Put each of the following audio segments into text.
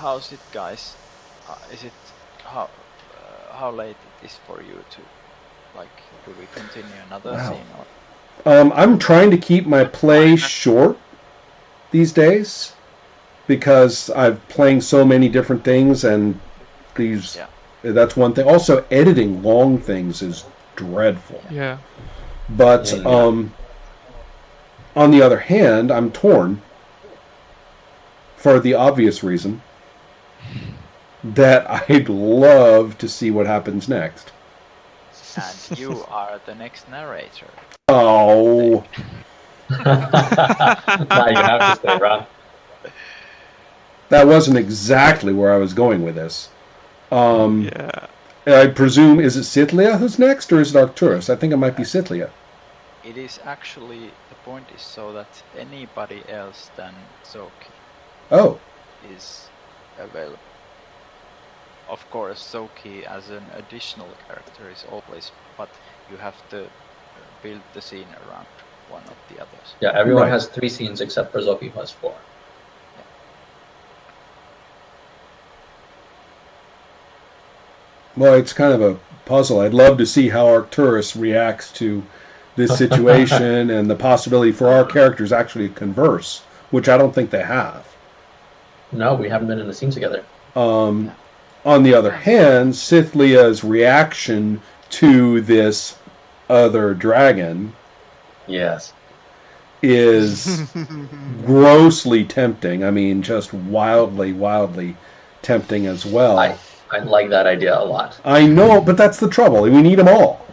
how's it, guys? Is it how late it is for you to like? Do we continue another scene or? I'm trying to keep my play short these days because I'm playing so many different things, and that's one thing. Also, editing long things is dreadful. Yeah. But on the other hand, I'm torn for the obvious reason that I'd love to see what happens next. And you are the next narrator. Oh. Now you have to stay, Ron. That wasn't exactly where I was going with this. Yeah. I presume, is it Sithlia who's next, or is it Arcturus? I think it might be Sithlia. It is actually, the point is so that anybody else than Zoki is available. Of course, Zoki as an additional character is always, but you have to build the scene around one of the others. Yeah, everyone has 3 scenes except for Zoki, who has 4. Yeah. Well, it's kind of a puzzle. I'd love to see how Arcturus reacts to this situation and the possibility for our characters actually to converse, which I don't think they have. No, we haven't been in a scene together. On the other hand, Sithlia's reaction to this other dragon is grossly tempting. I mean, just wildly, wildly tempting as well. I like that idea a lot. I know, but that's the trouble. We need them all.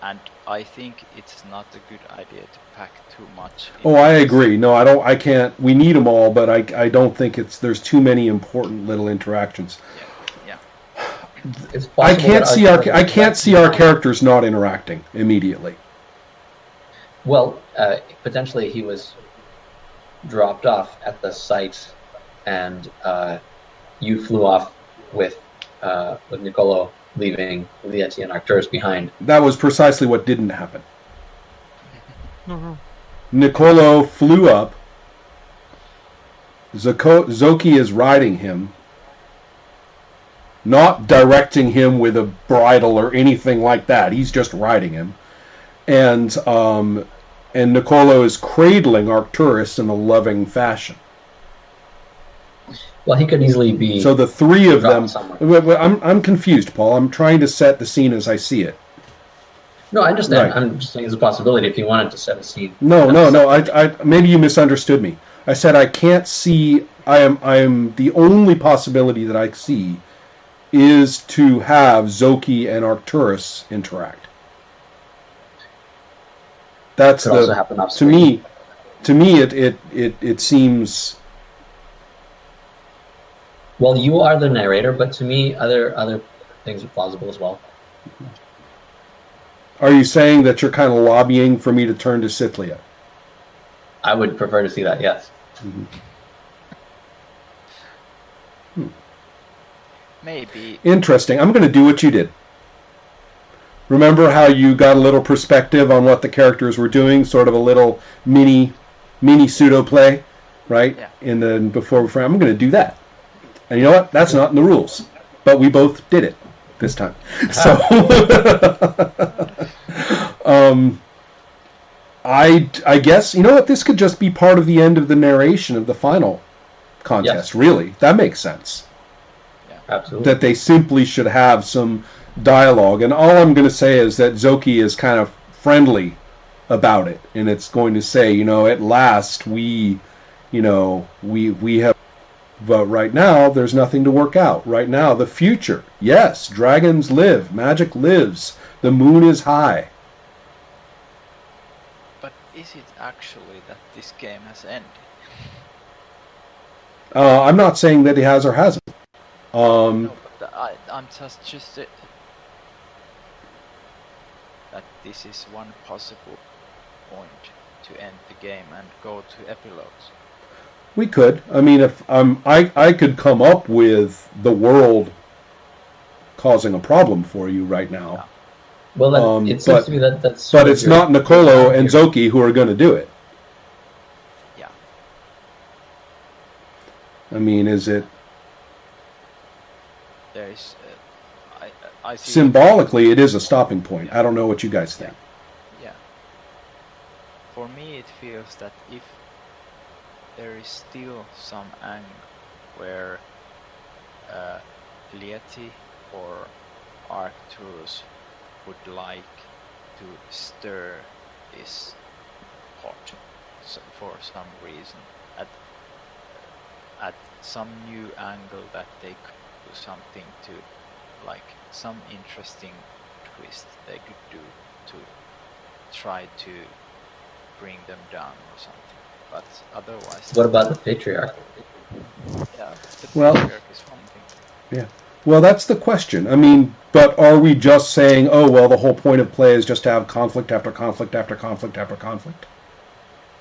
And I think it's not a good idea to pack too much. Oh, I agree. No, I can't. We need them all, but I don't think there's too many important little interactions. Yeah. I can't see our characters not interacting immediately. Well, potentially he was dropped off at the site, and you flew off with Nicolo, leaving Lieti and Arcturus behind. That was precisely what didn't happen. No. Nicolo flew up. Zoki is riding him, not directing him with a bridle or anything like that. He's just riding him. And Nicolo is cradling Arcturus in a loving fashion. Well, he could easily be. So the 3 of them. Somewhere. I'm confused, Paul. I'm trying to set the scene as I see it. No, I understand. Right. I'm just saying it's a possibility if you wanted to set a scene. No. I maybe you misunderstood me. I said I can't see. I am the only possibility that I see is to have Zoki and Arcturus interact. That's could also happen off to screen. me. It seems. Well, you are the narrator, but to me, other things are plausible as well. Are you saying that you're kind of lobbying for me to turn to Sithlia? I would prefer to see that, yes. Maybe. Interesting. I'm going to do what you did. Remember how you got a little perspective on what the characters were doing, sort of a little mini pseudo play, right? Yeah. And then before I'm going to do that. And you know what? That's not in the rules, but we both did it this time. So, I guess, you know what? This could just be part of the end of the narration of the final contest. Yes. Really, that makes sense. Yeah. Absolutely. That they simply should have some dialogue, and all I'm going to say is that Zoki is kind of friendly about it, and it's going to say, at last we have. But right now, there's nothing to work out. Right now, the future. Yes, dragons live. Magic lives. The moon is high. But is it actually that this game has ended? I'm not saying that it has or hasn't. No, but I'm just that this is one possible point to end the game and go to epilogues. We could. I mean, if I could come up with the world causing a problem for you right now. Well, it seems to me that's. But it's not Nicolo and Zoki who are going to do it. Yeah. I mean, is it... There is... I see symbolically, it is a stopping point. I don't know what you guys think. Yeah. For me, it feels that if there is still some angle where Lieti or Arcturus would like to stir this pot for some reason at some new angle, that they could do something to, like, some interesting twist they could do to try to bring them down or something. But otherwise... What about the Patriarch? Yeah, the Well, Patriarch is one thing. Yeah. Well, that's the question. I mean, but are we just saying, oh, well, the whole point of play is just to have conflict after conflict after conflict after conflict?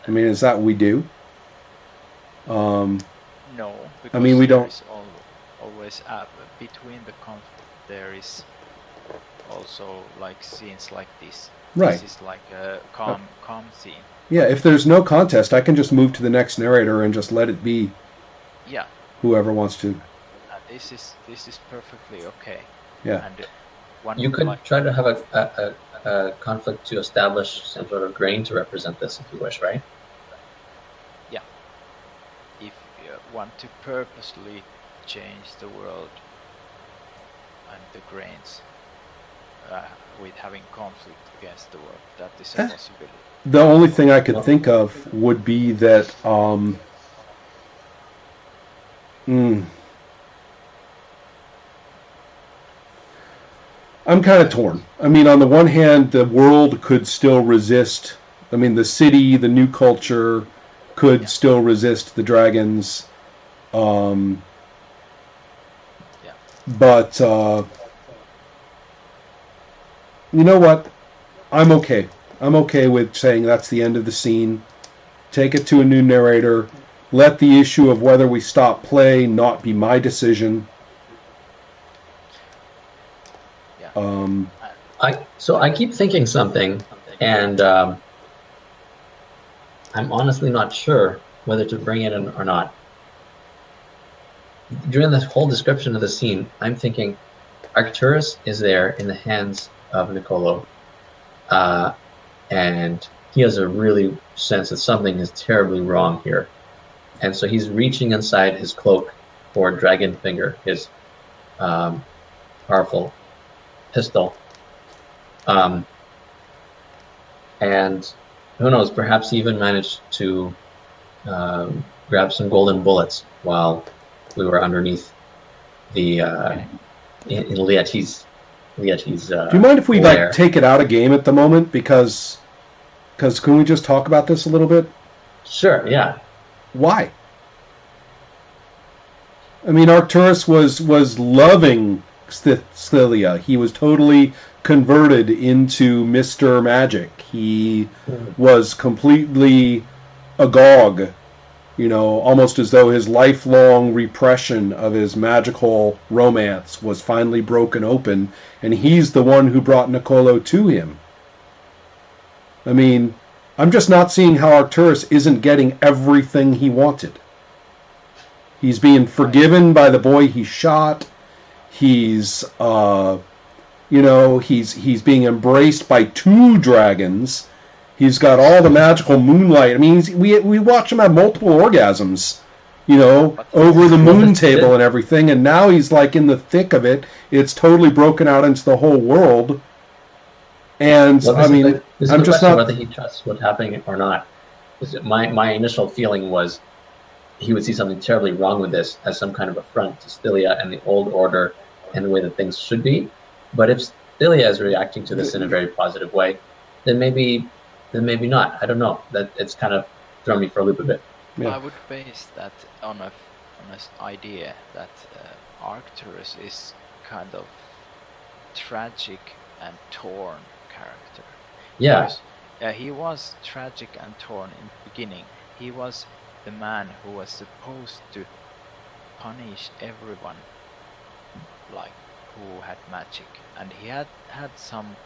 I mean, is that what we do? No, because I mean, we don't... always between the conflict there is also like scenes like this. Right. This is like a calm scene. Yeah, if there's no contest, I can just move to the next narrator and just let it be. Yeah. Whoever wants to. This is perfectly okay. Yeah. And you could try to have a conflict to establish some sort of grain to represent this, if you wish, right? Yeah. If you want to purposely change the world and the grains with having conflict against the world, that is a possibility. The only thing I could think of would be that I'm kind of torn. I mean, on the one hand, the world could still resist. I mean, the city, the new culture could still resist the dragons. But you know what? I'm okay. I'm okay with saying that's the end of the scene. Take it to a new narrator. Let the issue of whether we stop play not be my decision. I keep thinking something, and I'm honestly not sure whether to bring it in or not. During this whole description of the scene, I'm thinking Arcturus is there in the hands of Nicolo, and he has a really sense that something is terribly wrong here. And so he's reaching inside his cloak for Dragon Finger, his powerful pistol. And who knows, perhaps he even managed to grab some golden bullets while we were underneath the in Lieti's do you mind if we like take it out of game at the moment, because can we just talk about this a little bit? Sure, yeah. Why? I mean, Arcturus was loving Scylla. He was totally converted into Mr. Magic. He was completely agog, you know, almost as though his lifelong repression of his magical romance was finally broken open, and he's the one who brought Nicolo to him. I mean, I'm just not seeing how Arcturus isn't getting everything he wanted. He's being forgiven by the boy he shot. He's he's being embraced by 2 dragons. He's got all the magical moonlight. I mean, we watch him have multiple orgasms, you know, over the moon table and everything, and now he's like in the thick of it. It's totally broken out into the whole world. And well, I mean, I'm just not whether he trusts what's happening or not. My initial feeling was he would see something terribly wrong with this as some kind of affront to Stylia and the old order and the way that things should be. But if Stylia is reacting to this in a very positive way, then maybe not. I don't know. That it's kind of thrown me for a loop a bit. Yeah. I would base that on an idea that Arcturus is kind of tragic and torn character. Yeah. Because, he was tragic and torn in the beginning. He was the man who was supposed to punish everyone, like, who had magic, and he had some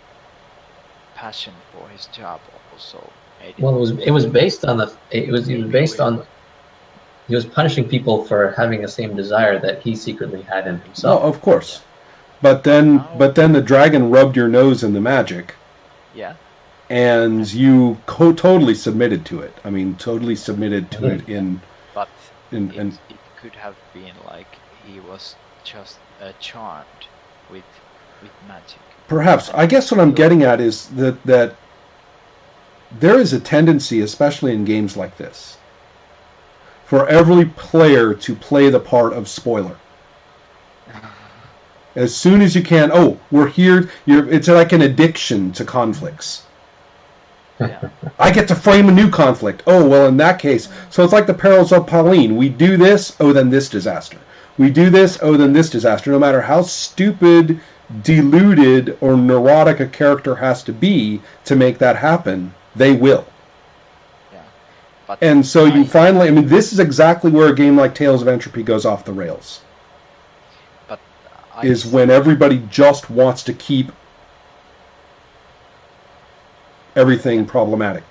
passion for his job also. Well, it was based on He was punishing people for having the same desire that he secretly had in himself. No, of course. But then the dragon rubbed your nose in the magic. Yeah. And you totally submitted to it. I mean, totally submitted to it in... But it could have been like he was just charmed with magic. Perhaps. I guess what I'm getting at is that there is a tendency, especially in games like this, for every player to play the part of spoiler. As soon as you can, we're here. It's like an addiction to conflicts. Yeah. I get to frame a new conflict. Oh, well, in that case. So it's like the perils of Pauline. We do this, then this disaster. We do this, then this disaster. No matter how stupid, deluded, or neurotic a character has to be to make that happen, they will. Yeah. But and so you finally... I mean, this is exactly where a game like Tales of Entropy goes off the rails. Is when everybody just wants to keep everything problematic.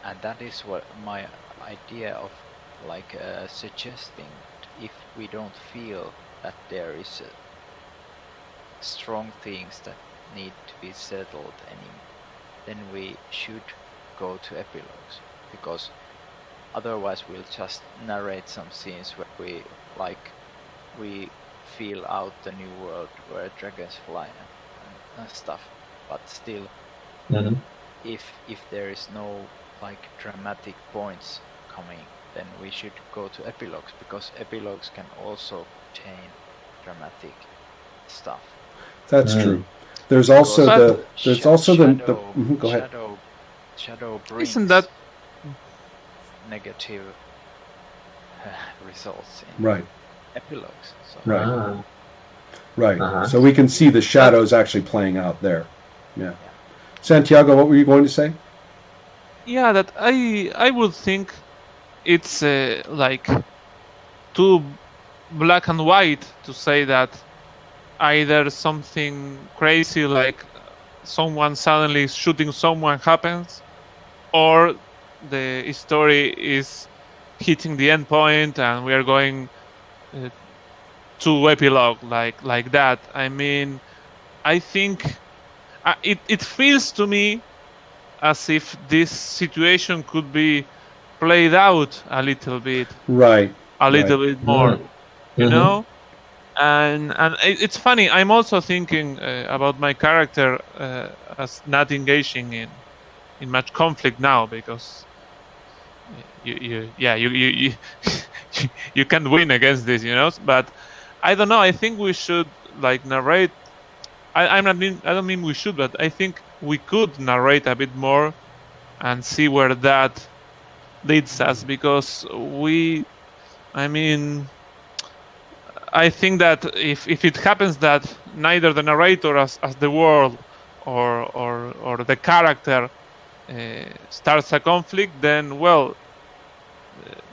And that is what my idea of like suggesting, if we don't feel that there is strong things that need to be settled anymore, then we should go to epilogues, because otherwise we'll just narrate some scenes where we feel out the new world where dragons fly and stuff, but still, if there is no like dramatic points coming, then we should go to epilogues, because epilogues can also contain dramatic stuff. That's true. There's also the go ahead. Shadow brings Isn't that negative results in right epilogues. So. Right. Right. So we can see the shadows actually playing out there. Yeah. Santiago, what were you going to say? Yeah, that I would think it's like too black and white to say that either something crazy like someone suddenly shooting someone happens, or the story is hitting the end point and we are going to epilogue like that. I mean, I think it feels to me as if this situation could be played out a little bit, a little bit more, you know. And it's funny. I'm also thinking about my character as not engaging in much conflict now, because you you can't win against this, you know. But I don't know. I think we should like narrate. I don't mean we should, but I think we could narrate a bit more and see where that leads us, because I think that if it happens that neither the narrator as the world or the character starts a conflict, then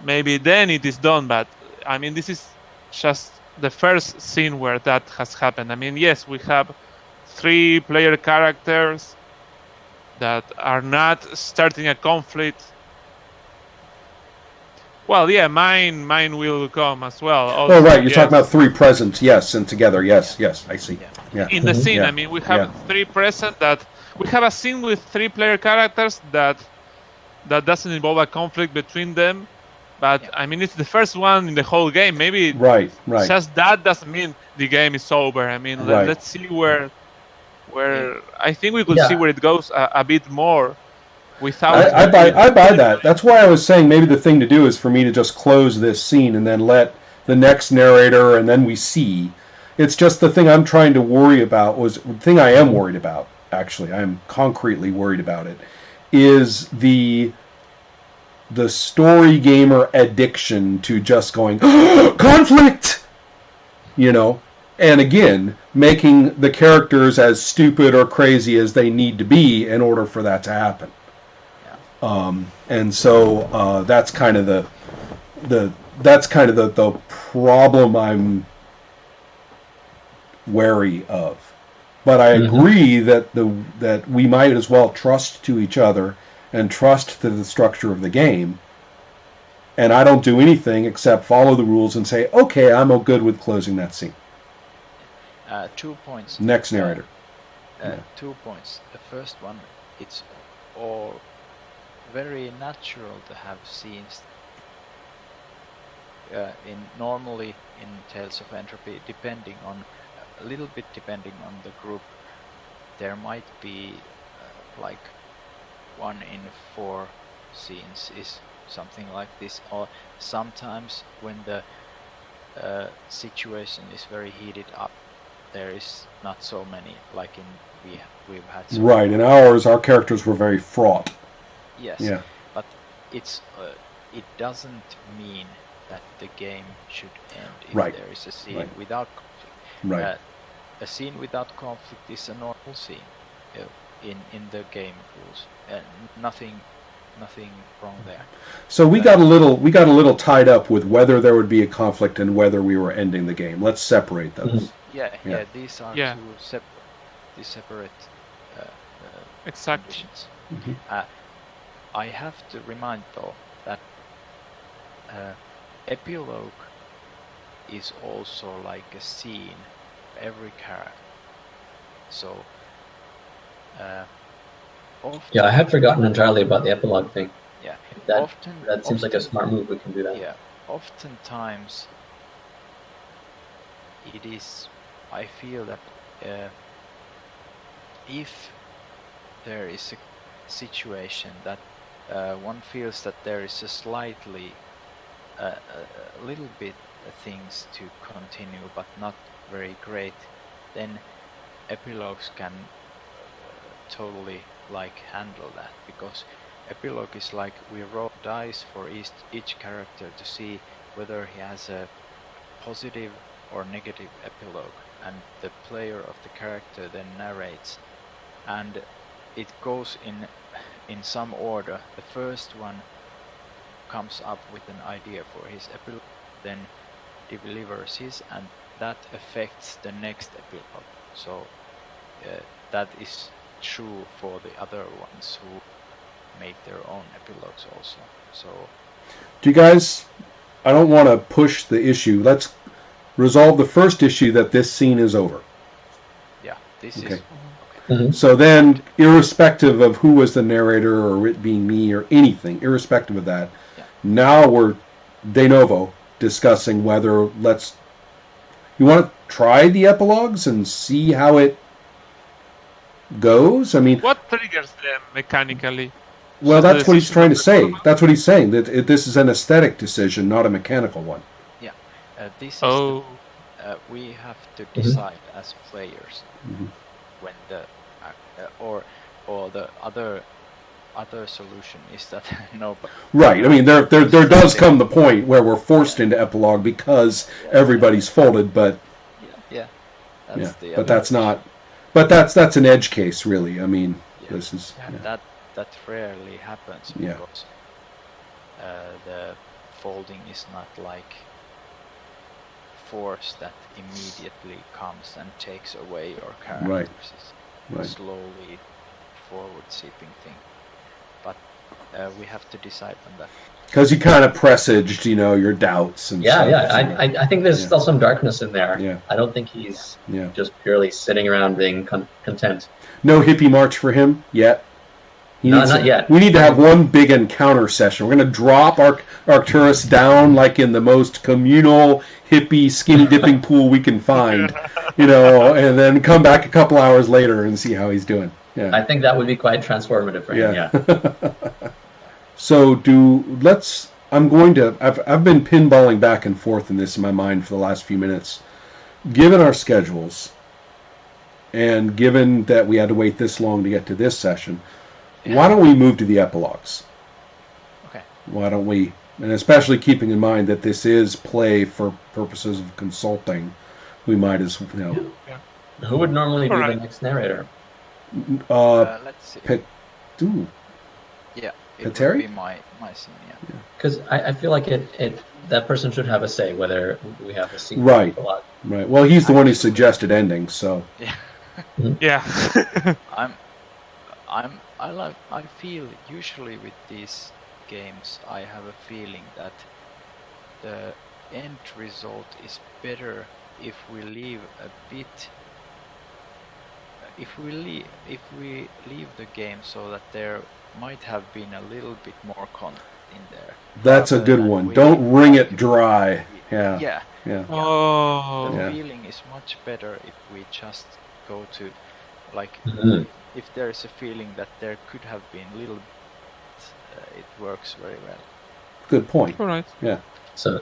maybe then it is done. But I mean, this is just the first scene where that has happened. I mean, yes, we have 3 player characters that are not starting a conflict. Well, yeah, mine will come as well. Also, oh, right, you're talking about 3 present, yes, and together, yes, I see. Yeah. In the scene, I mean, we have 3 present that we have a scene with 3 player characters that doesn't involve a conflict between them. But I mean, it's the first one in the whole game. Maybe right. Just that doesn't mean the game is over. I mean, let's see where I think we could see where it goes a bit more. Without I buy that. That's why I was saying maybe the thing to do is for me to just close this scene and then let the next narrator, and then we see. It's just the thing I'm trying to worry about the thing I am worried about. Actually, I'm concretely worried about it. Is the story gamer addiction to just going conflict, you know, and again making the characters as stupid or crazy as they need to be in order for that to happen. And so that's kind of the problem I'm wary of. But I agree that we might as well trust to each other and trust to the structure of the game, and I don't do anything except follow the rules and say, okay, I'm good with closing that scene. 2 points. Next narrator. 2 points. The first one, it's all very natural to have scenes. Normally in Tales of Entropy, a little bit depending on the group, there might be like 1 in 4 scenes is something like this, or sometimes when the situation is very heated up, there is not so many, like we've had some. Right, in ours, our characters were very fraught. Yes, yeah. But it doesn't mean that the game should end if there is a scene without conflict. Right. A scene without conflict is a normal scene in the game rules, and nothing wrong there. So we got a little tied up with whether there would be a conflict and whether we were ending the game. Let's separate those. Yeah. These are two separate conditions. I have to remind though that Epilogue is also like a scene of every character. So I had forgotten entirely about the epilogue thing. Yeah, that seems like a smart move. We can do that. Yeah, oftentimes it is. I feel that if there is a situation that one feels that there is a little bit things to continue, but not very great, then epilogues can totally like handle that, because epilogue is like we roll dice for each character to see whether he has a positive or negative epilogue, and the player of the character then narrates, and it goes in some order. The first one comes up with an idea for his epilogue, then delivers his, and that affects the next epilogue. So that is true for the other ones who make their own epilogues also. So do you guys, I don't want to push the issue. Let's resolve the first issue that this scene is over. Yeah, this okay. is okay. So then, irrespective of who was the narrator or it being me or anything, irrespective of that, now we're de novo discussing whether you want to try the epilogues and see how it goes? I mean, what triggers them mechanically? Well, that's what he's trying to say. That's what he's saying, that this is an aesthetic decision, not a mechanical one. Yeah, this is we have to decide as players when the or the other solution is that nobody. Right. I mean, there does come the point where we're forced into epilogue because everybody's folded, but but that's not. But that's an edge case, really. I mean, this is that rarely happens because the folding is not like force that immediately comes and takes away your characters. It's slowly forward seeping thing. But we have to decide on that. Because you kind of presaged, your doubts and stuff. I think there's still some darkness in there. Yeah. I don't think he's just purely sitting around being content. No hippie march for him yet. Not yet. We need to have one big encounter session. We're going to drop Arcturus down like in the most communal, hippie, skinny dipping pool we can find, and then come back a couple hours later and see how he's doing. Yeah. I think that would be quite transformative for him. Yeah. So I've been pinballing back and forth in this in my mind for the last few minutes. Given our schedules, and given that we had to wait this long to get to this session, why don't we move to the epilogues? Okay. Why don't we, and especially keeping in mind that this is play for purposes of consulting, we might as well. Who would normally be the next narrator? Let's see. Yeah. It would be my scene, Because I feel like that person should have a say whether we have a scene. Right. Well, he's the one who suggested ending, so. Yeah. I feel usually with these games, I have a feeling that the end result is better if we leave a bit. If we leave the game so that there might have been a little bit more content in there. That's a good one. Don't wring it dry. Yeah. Oh. The feeling is much better if we just go to, like, if there's a feeling that there could have been little bit, it works very well. Good point. All right. Yeah. So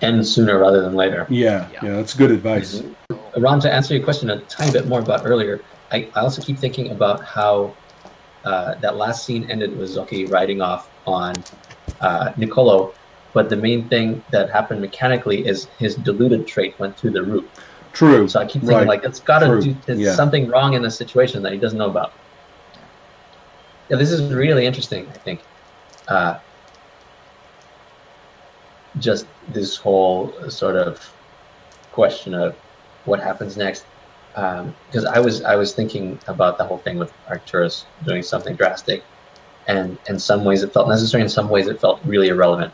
end sooner rather than later. Yeah, that's good advice. Ron, to answer your question a tiny bit more about earlier, I also keep thinking about how that last scene ended with Zoki riding off on Nicolo, but the main thing that happened mechanically is his diluted trait went through the roof. True. So I keep thinking, like, it's got to do something wrong in the situation that he doesn't know about. Yeah, this is really interesting, I think. Just this whole sort of question of what happens next. Because I was thinking about the whole thing with Arcturus doing something drastic, and in some ways it felt necessary, in some ways it felt really irrelevant,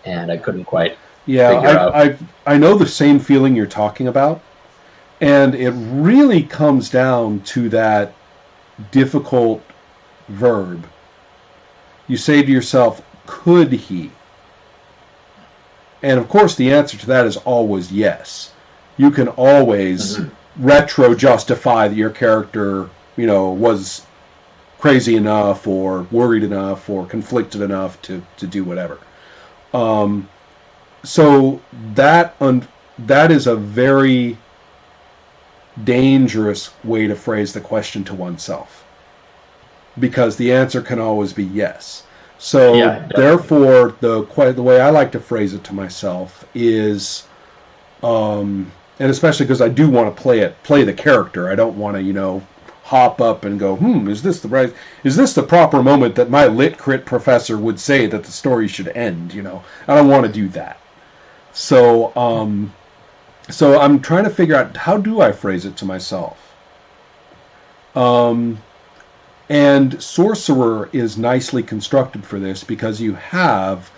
and I couldn't quite figure out. I know the same feeling you're talking about, and it really comes down to that difficult verb. You say to yourself, could he? And of course the answer to that is always yes. You can always retro justify that your character, was crazy enough or worried enough or conflicted enough to do whatever. So that is a very dangerous way to phrase the question to oneself, because the answer can always be yes. So therefore, the way I like to phrase it to myself is, and especially because I do want to play the character. I don't want to, hop up and go, is this the proper moment that my lit crit professor would say that the story should end? I don't want to do that. So, so I'm trying to figure out, how do I phrase it to myself? And Sorcerer is nicely constructed for this, because you have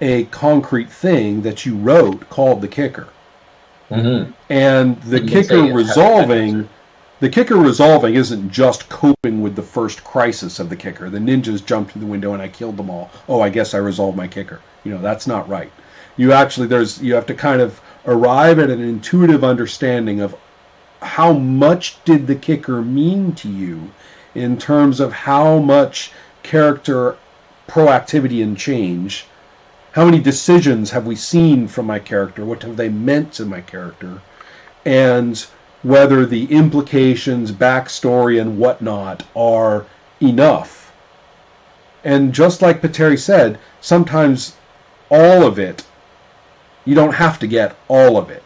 a concrete thing that you wrote called the kicker. And the kicker resolving isn't just coping with the first crisis of the kicker. The ninjas jumped through the window and I killed them all. Oh, I guess I resolved my kicker. That's not right. You have to kind of arrive at an intuitive understanding of how much did the kicker mean to you, in terms of how much character proactivity and change, how many decisions have we seen from my character, what have they meant to my character, and whether the implications, backstory, and whatnot are enough. And just like Pateri said, sometimes all of it, you don't have to get all of it.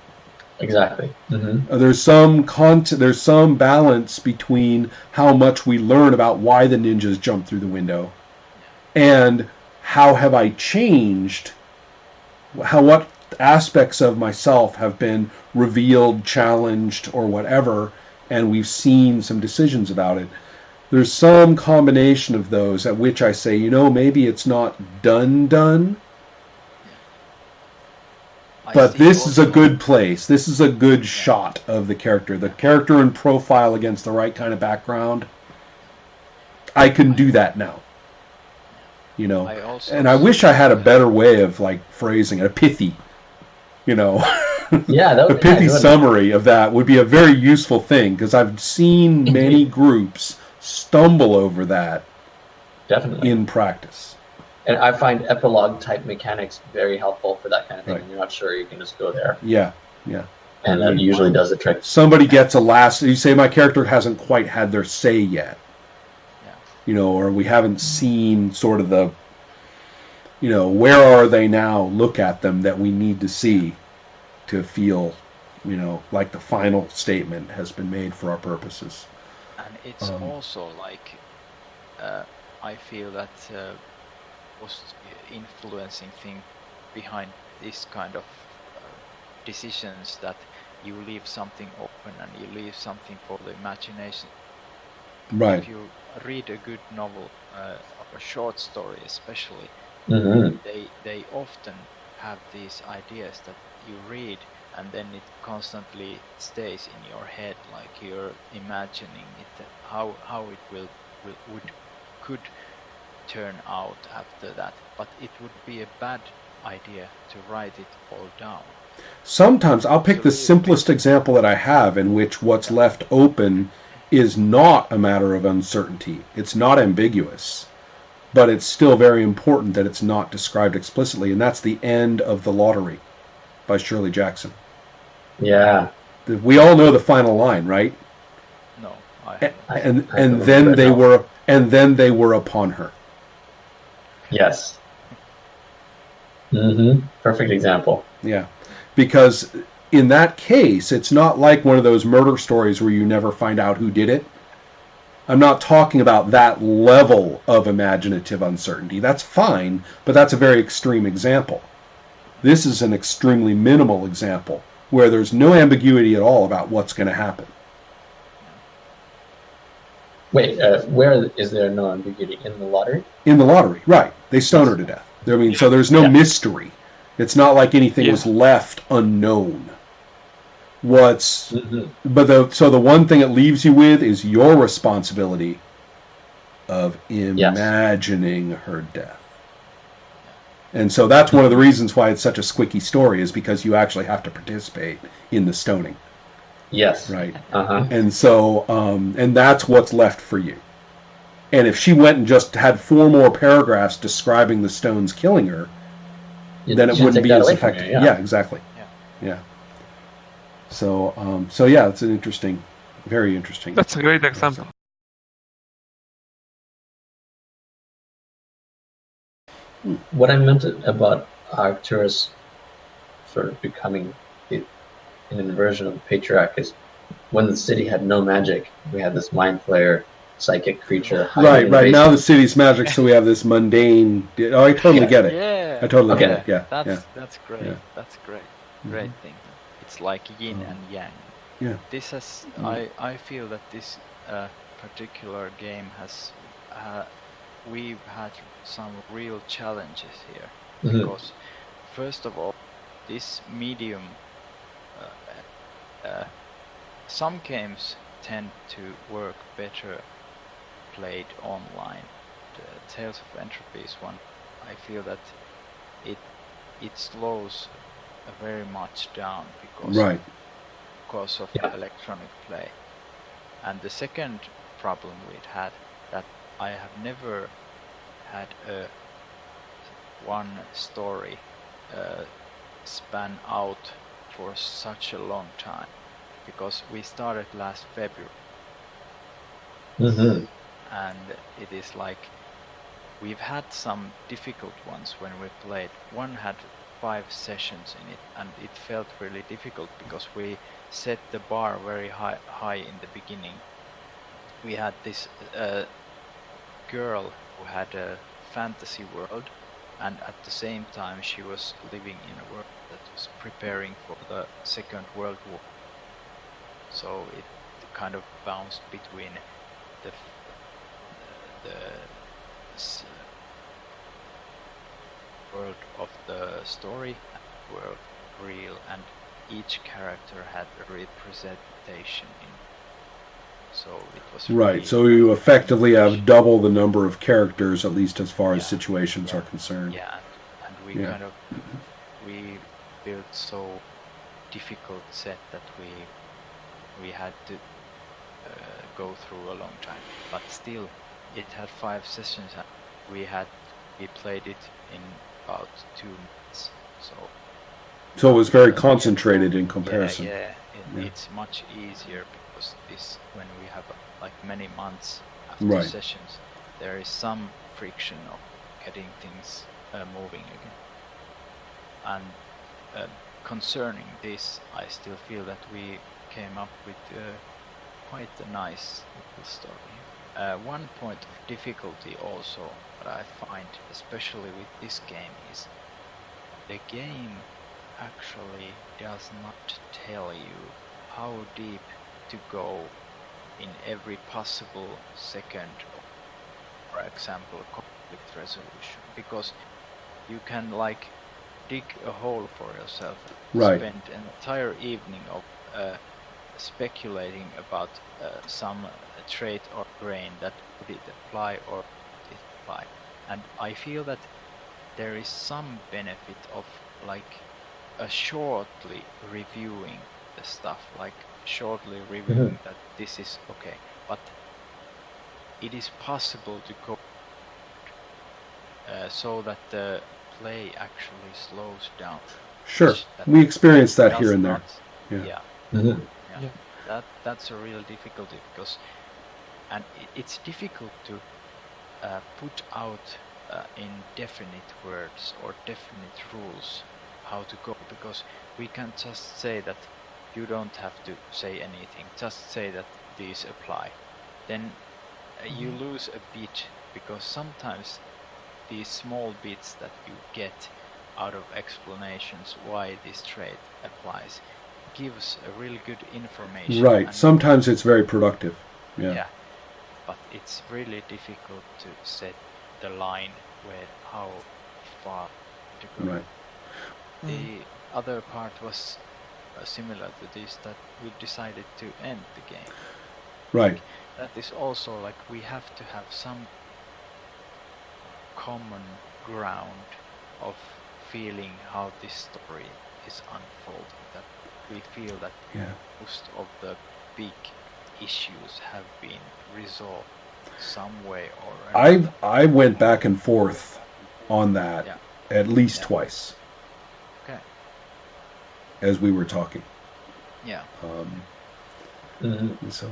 Exactly. There's some balance between how much we learn about why the ninjas jumped through the window, and how have I changed, what aspects of myself have been revealed, challenged, or whatever, and we've seen some decisions about it. There's some combination of those at which I say, maybe it's not done. But this is a good place. This is a good shot of the character. The character in profile against the right kind of background. I can do that now. And I wish I had a better way of phrasing it. A pithy, a pithy summary of that would be a very useful thing, because I've seen many groups stumble over that. Definitely. In practice. And I find epilogue type mechanics very helpful for that kind of thing. Right. When you're not sure, you can just go there. Yeah. And that usually does the trick. Somebody gets you say my character hasn't quite had their say yet. Or we haven't seen sort of the, where are they now? Look at them that we need to see to feel, like the final statement has been made for our purposes. And it's also I feel that most influencing thing behind this kind of decisions, that you leave something open and you leave something for the imagination. Right. If you read a good novel, of a short story especially, they often have these ideas that you read and then it constantly stays in your head, like you're imagining it, how it could turn out after that. But it would be a bad idea to write it all down. Sometimes I'll pick the simplest example that I have in which what's left open is not a matter of uncertainty. It's not ambiguous, but it's still very important that it's not described explicitly, and that's the end of The Lottery by Shirley Jackson. Yeah. We all know the final line, right? No, and then they were upon her. Yes. Perfect example. Yeah. Because in that case, it's not like one of those murder stories where you never find out who did it. I'm not talking about that level of imaginative uncertainty. That's fine, but that's a very extreme example. This is an extremely minimal example where there's no ambiguity at all about what's going to happen. Wait, where is there no ambiguity? In The Lottery? In The Lottery, right. They stone her to death. I mean, so there's no mystery. It's not like anything was left unknown. So the one thing it leaves you with is your responsibility of imagining her death. And so that's one of the reasons why it's such a squicky story, is because you actually have to participate in the stoning. Yes. Right. And so, and that's what's left for you. And if she went and just had 4 more paragraphs describing the stones killing her, then it wouldn't be as effective. Yeah, exactly. Yeah. So, yeah, it's an interesting, very interesting. That's a great example. What I meant about Arcturus sort of becoming an inversion of the patriarch is when the city had no magic, we had this mind flayer psychic creature. Right. Now the city's magic, so we have this mundane. Oh, I totally get it. Yeah. I totally get it. Yeah. That's great. Yeah. That's great. Great thing. It's like yin and yang. Yeah. This has. I feel that this particular game has. We've had some real challenges here because, first of all, this medium. Some games tend to work better played online. The Tales of Entropy is one. I feel that it slows very much down because of electronic play. And the second problem we'd had, that I have never had one story span out for such a long time, because we started last February. And it is like we've had some difficult ones when we played. One had 5 sessions in it, and it felt really difficult because we set the bar very high in the beginning. We had this girl who had a fantasy world, and at the same time she was living in a world that was preparing for the Second World War. So it kind of bounced between the world of the story and world real, and each character had a representation in. So it was right. So you effectively have double the number of characters, at least as far as situations are concerned. Yeah, and we kind of we built so difficult set that we had to go through a long time. But still, it had 5 sessions, and we played it in about 2 months. So it was very concentrated in comparison. It's much easier because when we have like many months after sessions, there is some friction of getting things moving again. And concerning this, I still feel that we came up with quite a nice little story. One point of difficulty also that I find, especially with this game, is the game actually does not tell you how deep to go in every possible second, for example, conflict resolution, because you can like dig a hole for yourself, Right. spend an entire evening of speculating about some trait or grain that would it apply or would it apply. And I feel that there is some benefit of like shortly reviewing the stuff, like shortly reviewing that this is okay, but it is possible to go so that the play actually slows down. Sure, we experience that here and there. Yeah. Mm-hmm. Yeah. That's a real difficulty, because and it's difficult to put out in definite words or definite rules how to go, because we can't just say that you don't have to say anything, just say that these apply. Then you lose a bit, because sometimes these small bits that you get out of explanations why this trait applies gives a really good information. Right. Sometimes it's very productive. Yeah. But it's really difficult to set the line where how far to go. Right. The other part was similar to this, that we decided to end the game. Right. Like, that is also like we have to have some common ground of feeling how this story is unfolding, that we feel that most of the big issues have been resolved some way or another. I went back and forth on that at least twice. Okay. As we were talking. Yeah. So